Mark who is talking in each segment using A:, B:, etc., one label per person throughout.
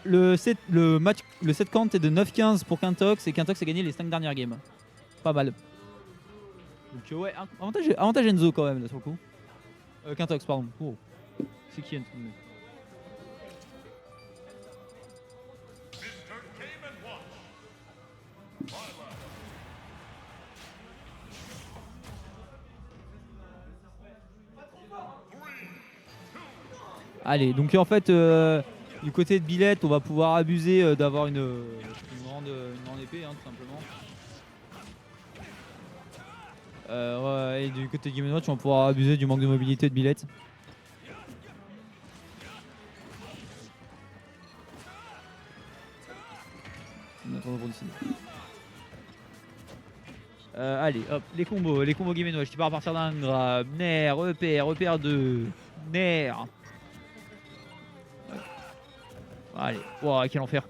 A: le set count est de 9-15 pour Quintox et Quintox a gagné les 5 dernières games. Pas mal. Donc ouais, avantage Enzo quand même là sur le coup. Quintox pardon. Oh. C'est qui Enzo? Allez, donc en fait, du côté de Billette, on va pouvoir abuser d'avoir une grande épée, hein, tout simplement. Ouais, et du côté de Game Watch, on va pouvoir abuser du manque de mobilité de Billette. Allez, hop, les combos Game Watch. Tu pars à partir d'un grab, Nair, EPR 2, Nair. Allez, wow, quel enfer.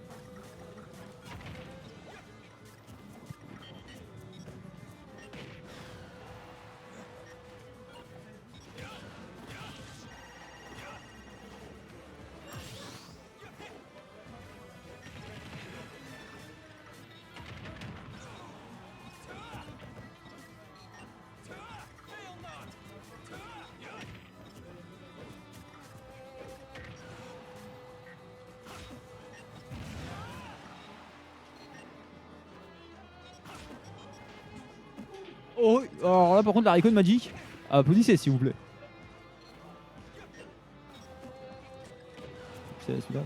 A: Oh, alors là par contre la Recon Magic, applaudissez s'il vous plaît. C'est celui-là.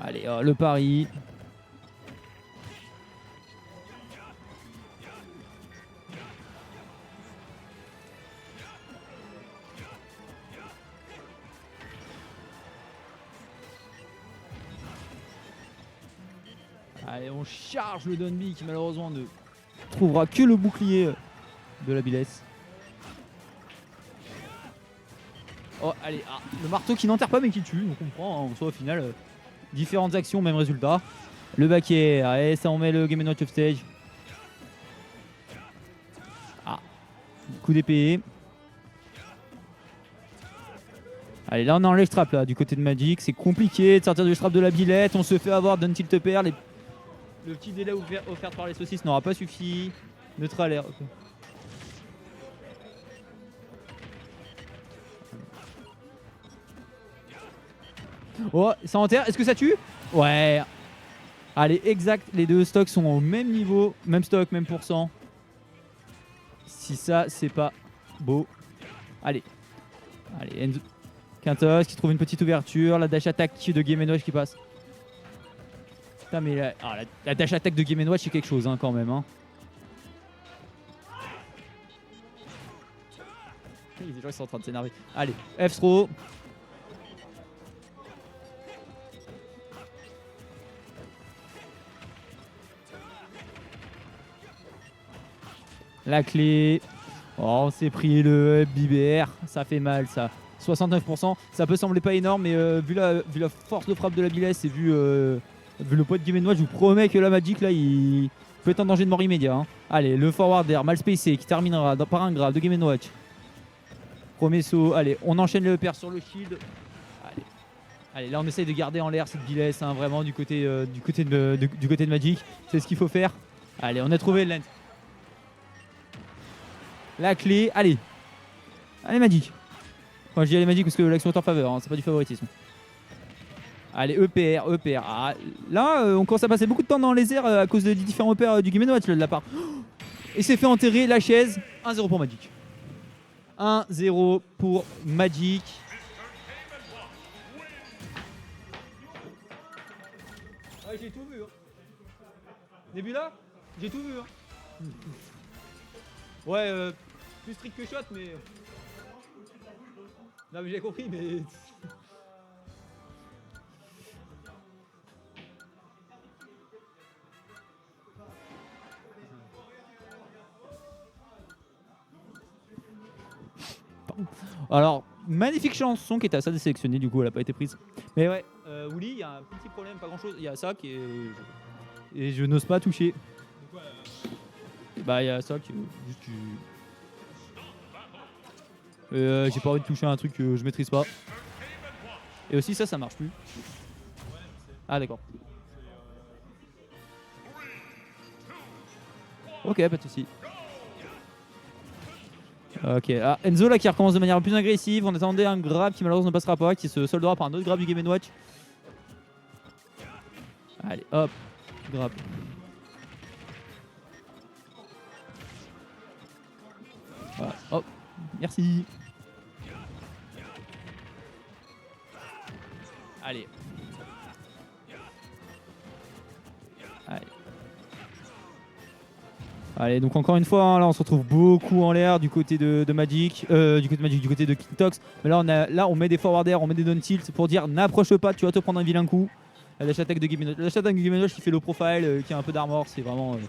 A: Allez, le pari. Allez, on charge le Dunby qui malheureusement ne trouvera que le bouclier de la Billesse. Oh, allez, le marteau qui n'enterre pas mais qui tue, on comprend, hein, soit au final, différentes actions, même résultat. Le back air, allez, ça on met le Game & Watch off stage. Coup d'épée. Allez, là on enlève le strap là, du côté de Magic, c'est compliqué de sortir du strap de la Billette, on se fait avoir d'un tilt pair, le petit délai offert par les saucisses n'aura pas suffi. Neutral air. Okay. Oh, ça enterre. Est-ce que ça tue? Ouais. Allez, exact. Les deux stocks sont au même niveau. Même stock, même pourcent. Si ça, c'est pas beau. Allez. Allez, Enzo. Quintos qui trouve une petite ouverture. La dash attack de Game & Watch qui passe. Putain, mais la dash attack de Game & Watch, c'est quelque chose hein, quand même. Hein. Les gens ils sont en train de s'énerver. Allez, F-throw. La clé. Oh, on s'est pris le BBR. Ça fait mal ça. 69%. Ça peut sembler pas énorme, mais vu la force de frappe de la Billesse et vu le poids de Game & Watch, je vous promets que la Magic là, il peut être en danger de mort immédiat. Hein. Allez, le forward air mal spacé qui terminera par un grave de Game & Watch. Premier saut. Allez, on enchaîne le pair sur le shield. Allez, là on essaye de garder en l'air cette Billesse, hein, vraiment du côté de Magic. C'est ce qu'il faut faire. Allez, on a trouvé le lens. La clé, allez. Allez Magic. Moi je dis allez Magic parce que l'action est en faveur, hein, c'est pas du favoritisme. Allez, EPR. Là, on commence à passer beaucoup de temps dans les airs à cause des différents EPR du Game & Watch de la part. Et c'est fait enterrer la chaise. 1-0 pour Magic. 1-0 pour Magic. Ouais, j'ai tout vu. Hein. Début là, j'ai tout vu. Hein. Ouais, plus strict que shot, mais. Non, mais j'ai compris, mais. Alors, magnifique chanson qui était à ça de sélectionner, du coup elle a pas été prise. Mais ouais, Woolly, il y a un petit problème, pas grand chose. Il y a ça qui est. Et je n'ose pas toucher. Bah, il y a ça qui. Juste tu. J'ai pas envie de toucher à un truc que je maîtrise pas. Et aussi ça marche plus. Ah d'accord. Ok, pas de soucis. Ok, ah, Enzo là qui recommence de manière plus agressive. On attendait un grab qui malheureusement ne passera pas, qui se soldera par un autre grab du Game & Watch. Allez, hop, grab. Voilà, hop, merci. Allez. Allez. Allez, donc encore une fois, hein, là on se retrouve beaucoup en l'air du côté de Magic, du côté de Kintox. Mais là on met des forward air, on met des down tilt pour dire n'approche pas, tu vas te prendre un vilain coup. La dash attack de Game & Watch. La dash attack de Game & Watch qui fait le profile, qui a un peu d'armor, c'est vraiment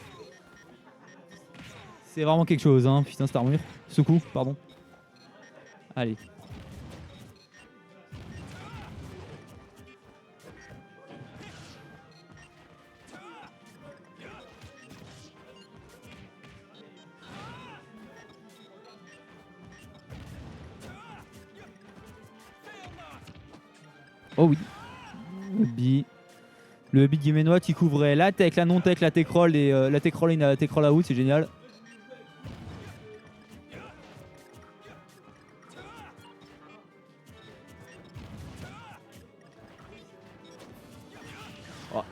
A: quelque chose, hein. Putain, cette armure. Ce coup, pardon. Allez. Oh oui. Le beat Game & Watch qui couvrait la tech, la non-tech, la tech roll et la tech roll in, la tech roll out, c'est génial. Oh.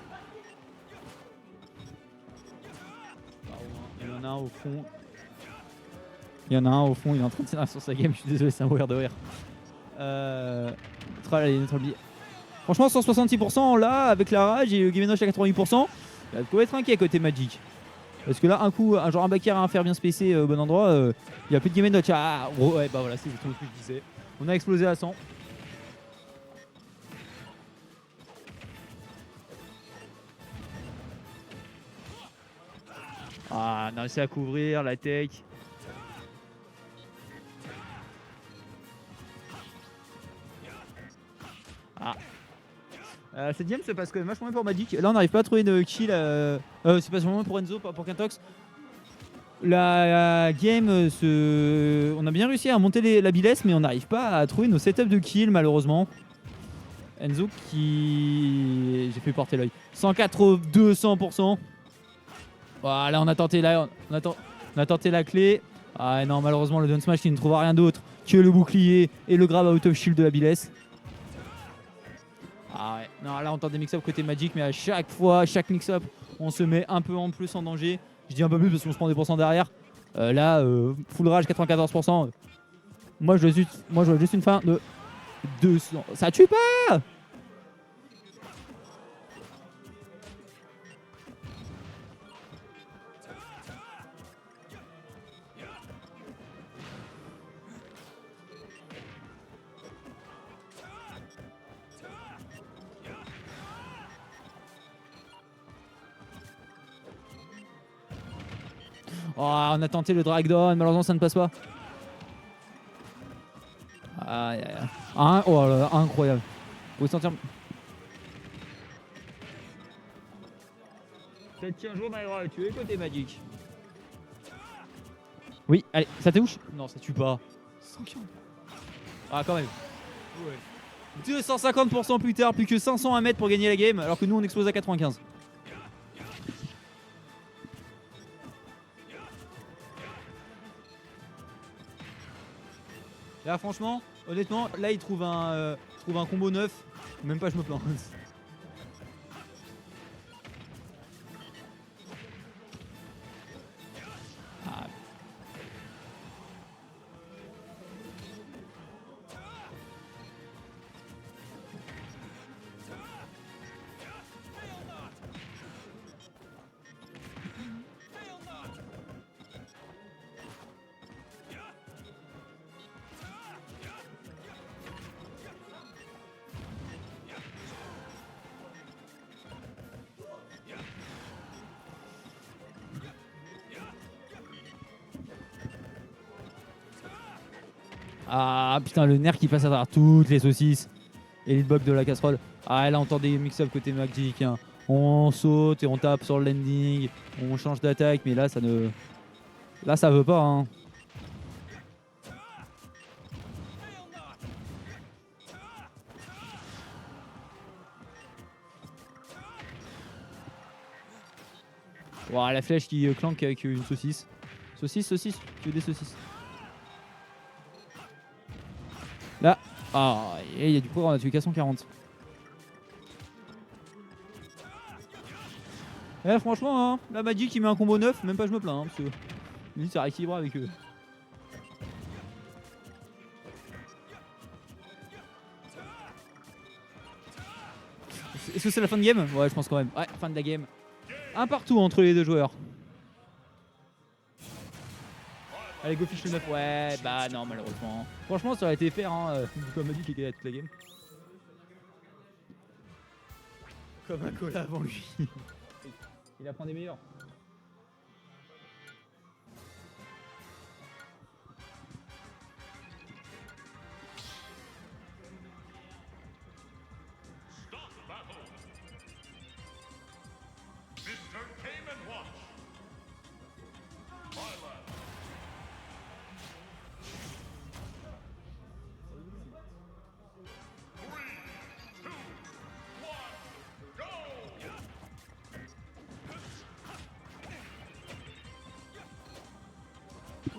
A: Il y en a un au fond. Il y en a un au fond, il est en train de tirer sur sa game, je suis désolé, c'est un weird de rire. Neutral B. Franchement, 166% là, avec la rage et Game & Watch à 88%, il y a de quoi être inquiet côté Magic. Parce que là, un coup, genre un back air à un fer bien spacé au bon endroit, il n'y a plus de Game & Watch. Ah, ouais, bah voilà, c'est justement ce que je disais. On a explosé à 100. Ah, on a réussi à couvrir la tech. Ah. Cette game se passe quand même vachement bien pour Magic. Là, on n'arrive pas à trouver de kill. C'est pas vraiment pour Enzo, pas pour Kintox. La game, on a bien réussi à monter la bilesse, mais on n'arrive pas à trouver nos setups de kill, malheureusement. Enzo qui. J'ai fait porter l'œil. 104 200%. Voilà, on a tenté la clé. Ah non, malheureusement, le down smash qui ne trouve rien d'autre que le bouclier et le grab out of shield de la bilesse. Ah ouais, non, là on tente des mix-up côté Magic, mais à chaque fois, chaque mix-up, on se met un peu en plus en danger. Je dis un peu plus parce qu'on se prend des pourcents derrière. Là, full rage 94%. Moi je vois juste une fin de 200. Ça tue pas! Oh, on a tenté le drag down, malheureusement ça ne passe pas. Oh là là, incroyable. Faut sentir. Peut-être qu'un jour Myra, tu es côté Magic. Oui, allez, ça te touche? Non, ça tue pas. 140. Ah, quand même. Ouais. 250% plus tard, plus que 500 à mettre pour gagner la game, alors que nous on explose à 95. Là franchement, honnêtement, là il trouve un combo neuf, même pas je me plains. Ah. Ah putain, le nerf qui passe à travers toutes les saucisses et les box de la casserole. Ah là on entend des mix-up côté Magic, hein. On saute et on tape sur le landing, on change d'attaque, mais là ça ne. Là ça veut pas, hein. Ouah, la flèche qui clanque avec une saucisse. Saucisse, tu veux des saucisses? Là. Ah, il y a du progrès, on a tué 440. Franchement, hein, la Magic qui met un combo 9, même pas je me plains. Hein, parce que limite, ça rééquilibre avec eux. Est-ce que c'est la fin de game? Ouais, je pense quand même. Ouais, fin de la game. Un partout entre les deux joueurs. Allez, go fish le 9. Ouais, bah non, malheureusement. Franchement, ça aurait été fair, hein. Comme Magic qui était là toute la game. Comme un cola avant lui. Il apprend des meilleurs.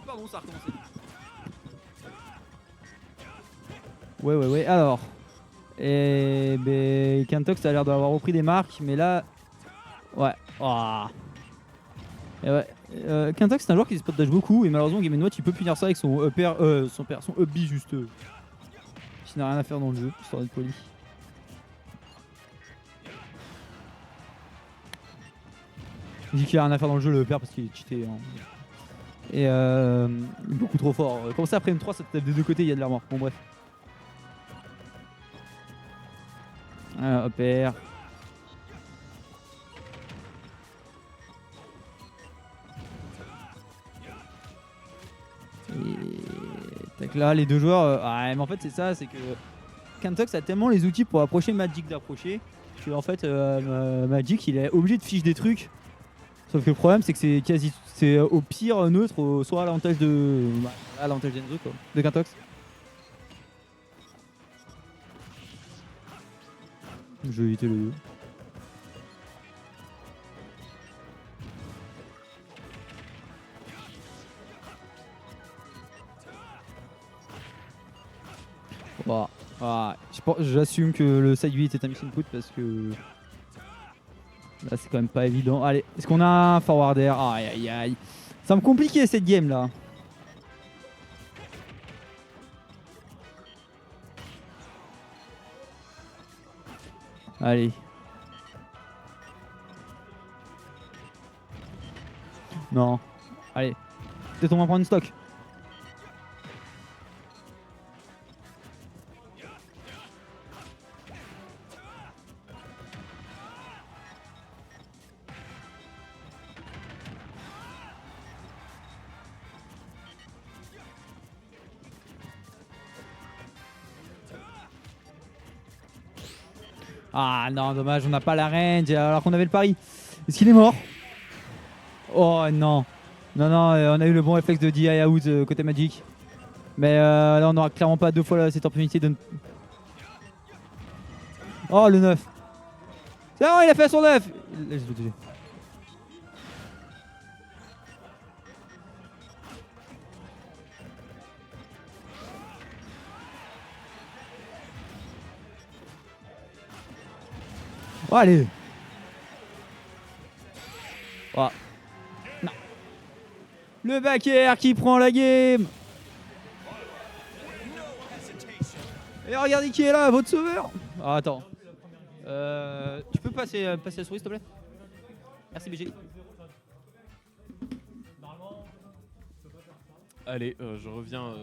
A: Pardon, ça a recommencé. Ouais. Alors. Et ben, Kantox a l'air d'avoir repris des marques, mais là. Ouais. Oh. Et ouais. Kantox c'est un joueur qui spot dash beaucoup, et malheureusement Game Watch il peut punir ça avec son son up B juste. Qui n'a rien à faire dans le jeu, histoire d'être poli. Il dit qu'il a rien à faire dans le jeu le upper parce qu'il est cheaté. Hein. Et beaucoup trop fort. Comme ça après M3 ça te tape des deux côtés, il y a de l'armor. Bon bref. Upper. Et tac là les deux joueurs. Mais en fait c'est ça, c'est que Kantox a tellement les outils pour approcher Magic d'approcher que en fait Magic il est obligé de fiche des trucs. Sauf que le problème c'est que c'est au pire neutre, soit à l'avantage de d'Enzo quoi, de Kantox. Je vais éviter le 2. J'assume que le side 8 est un miss input parce que là c'est quand même pas évident. Allez, est-ce qu'on a un forwarder? Aïe. Ça me compliquer cette game là. Allez. Non. Allez. Peut-être on va prendre une stock. Ah non, dommage, on n'a pas la range alors qu'on avait le pari. Est-ce qu'il est mort? Oh non. Non, on a eu le bon réflexe de DI out côté Magic. Mais là, on n'aura clairement pas deux fois cette opportunité de. Oh, le 9. C'est bon, il a fait son 9. Oh, allez. Oh. Non. Le back air qui prend la game. Et regardez qui est là, votre sauveur. Ah, attends. Tu peux passer la souris s'il te plaît? Merci BG.
B: Allez, je reviens